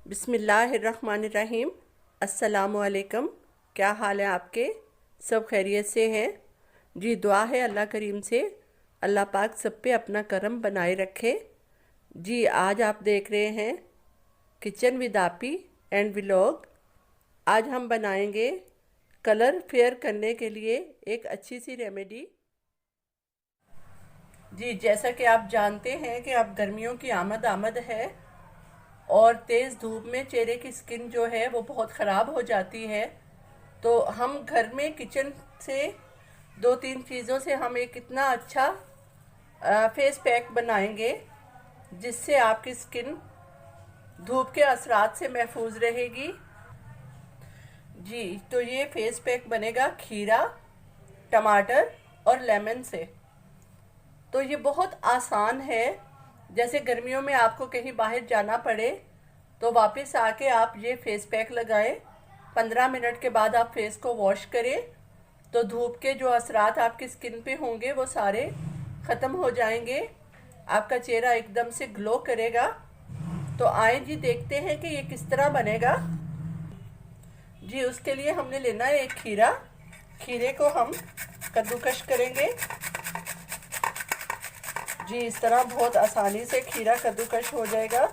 बिस्मिल्लाहिर्रहमानिर्रहीम। अस्सलामुअलैकुम। क्या हाल है आपके? सब खैरियत से हैं जी। दुआ है अल्लाह करीम से अल्लाह पाक सब पे अपना करम बनाए रखे जी। आज आप देख रहे हैं किचन विद आपी एंड व्लॉग। आज हम बनाएंगे कलर फेयर करने के लिए एक अच्छी सी रेमेडी जी। जैसा कि आप जानते हैं कि अब गर्मियों की आमद है और तेज़ धूप में चेहरे की स्किन जो है वो बहुत ख़राब हो जाती है। तो हम घर में किचन से दो तीन चीज़ों से हम एक इतना अच्छा फेस पैक बनाएंगे जिससे आपकी स्किन धूप के असरात से महफूज रहेगी जी। तो ये फेस पैक बनेगा खीरा, टमाटर और लेमन से। तो ये बहुत आसान है। जैसे गर्मियों में आपको कहीं बाहर जाना पड़े तो वापस आके आप ये फेस पैक लगाएं। 15 मिनट के बाद आप फेस को वॉश करें तो धूप के जो असरात आपकी स्किन पे होंगे वो सारे ख़त्म हो जाएंगे। आपका चेहरा एकदम से ग्लो करेगा। तो आए जी देखते हैं कि ये किस तरह बनेगा जी। उसके लिए हमने लेना है एक खीरा। खीरे को हम कद्दूकश करेंगे जी। इस तरह बहुत आसानी से खीरा कद्दूकश हो जाएगा।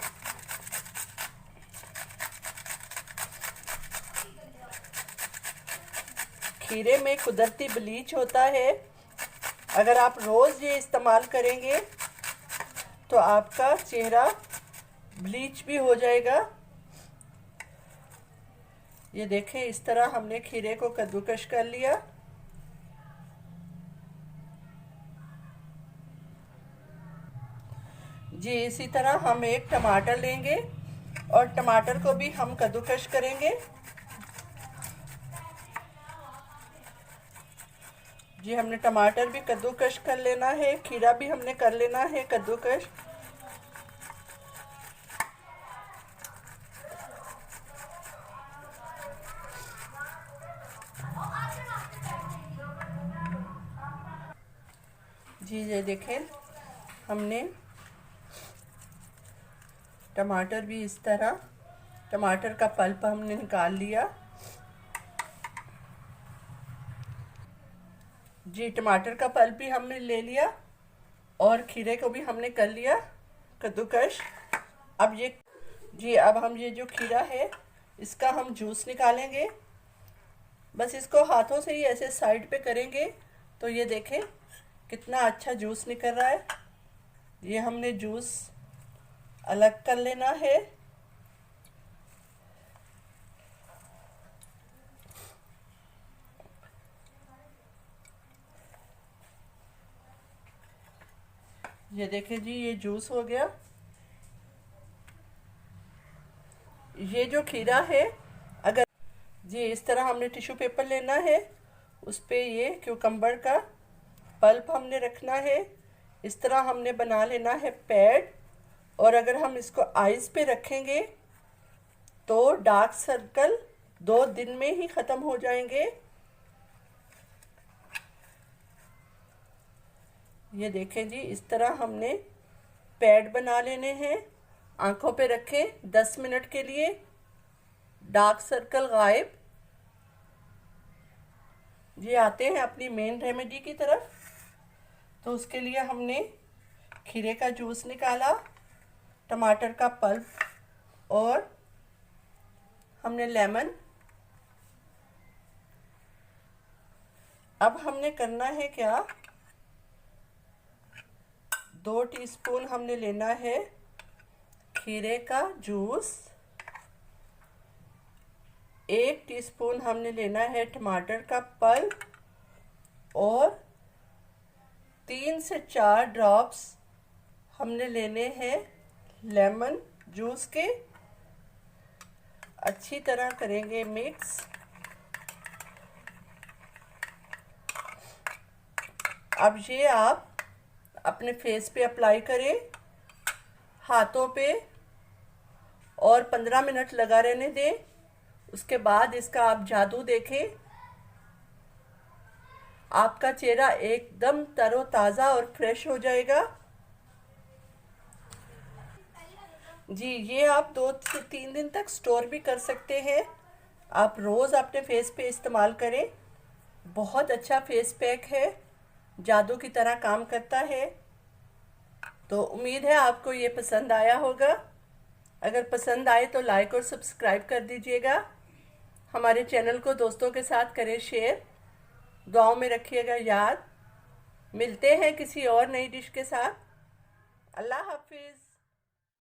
खीरे में कुदरती ब्लीच होता है। अगर आप रोज़ ये इस्तेमाल करेंगे तो आपका चेहरा ब्लीच भी हो जाएगा। ये देखें, इस तरह हमने खीरे को कद्दूकश कर लिया जी। इसी तरह हम एक टमाटर लेंगे और टमाटर को भी हम कद्दूकश करेंगे जी। हमने टमाटर भी कद्दूकश कर लेना है, खीरा भी हमने कर लेना है कद्दूकश। जी ये देखें, हमने टमाटर भी इस तरह, टमाटर का पल्प हमने निकाल लिया जी। टमाटर का पल्प भी हमने ले लिया और खीरे को भी हमने कर लिया कद्दूकश। अब ये जी, अब हम ये जो खीरा है इसका हम जूस निकालेंगे। बस इसको हाथों से ही ऐसे साइड पे करेंगे तो ये देखें कितना अच्छा जूस निकल रहा है। ये हमने जूस अलग कर लेना है। ये देखें जी, ये जूस हो गया। ये जो खीरा है, अगर जी इस तरह हमने टिश्यू पेपर लेना है, उस पे ये क्यूकम्बर का पल्प हमने रखना है। इस तरह हमने बना लेना है पैड। और अगर हम इसको आइज़ पे रखेंगे तो डार्क सर्कल 2 दिन में ही ख़त्म हो जाएंगे। ये देखें जी, इस तरह हमने पैड बना लेने हैं। आंखों पे रखें 10 मिनट के लिए, डार्क सर्कल गायब। ये आते हैं अपनी मेन रेमेडी की तरफ। तो उसके लिए हमने खीरे का जूस निकाला, टमाटर का पल्प और हमने लेमन। अब हमने करना है क्या, 2 टीस्पून हमने लेना है खीरे का जूस, 1 टीस्पून हमने लेना है टमाटर का पल्प और 3 से 4 ड्रॉप्स हमने लेने हैं लेमन जूस के। अच्छी तरह करेंगे मिक्स। अब ये आप अपने फेस पे अप्लाई करें, हाथों पे, और 15 मिनट लगा रहने दें। उसके बाद इसका आप जादू देखें। आपका चेहरा एकदम तरोताज़ा और फ्रेश हो जाएगा जी, ये आप 2 से 3 दिन तक स्टोर भी कर सकते हैं। आप रोज़ अपने फेस पे इस्तेमाल करें। बहुत अच्छा फेस पैक है, जादू की तरह काम करता है। तो उम्मीद है आपको ये पसंद आया होगा। अगर पसंद आए तो लाइक और सब्सक्राइब कर दीजिएगा। हमारे चैनल को दोस्तों के साथ करें शेयर। दुआओं में रखिएगा याद। मिलते हैं किसी और नई डिश के साथ। अल्लाह हाफिज़।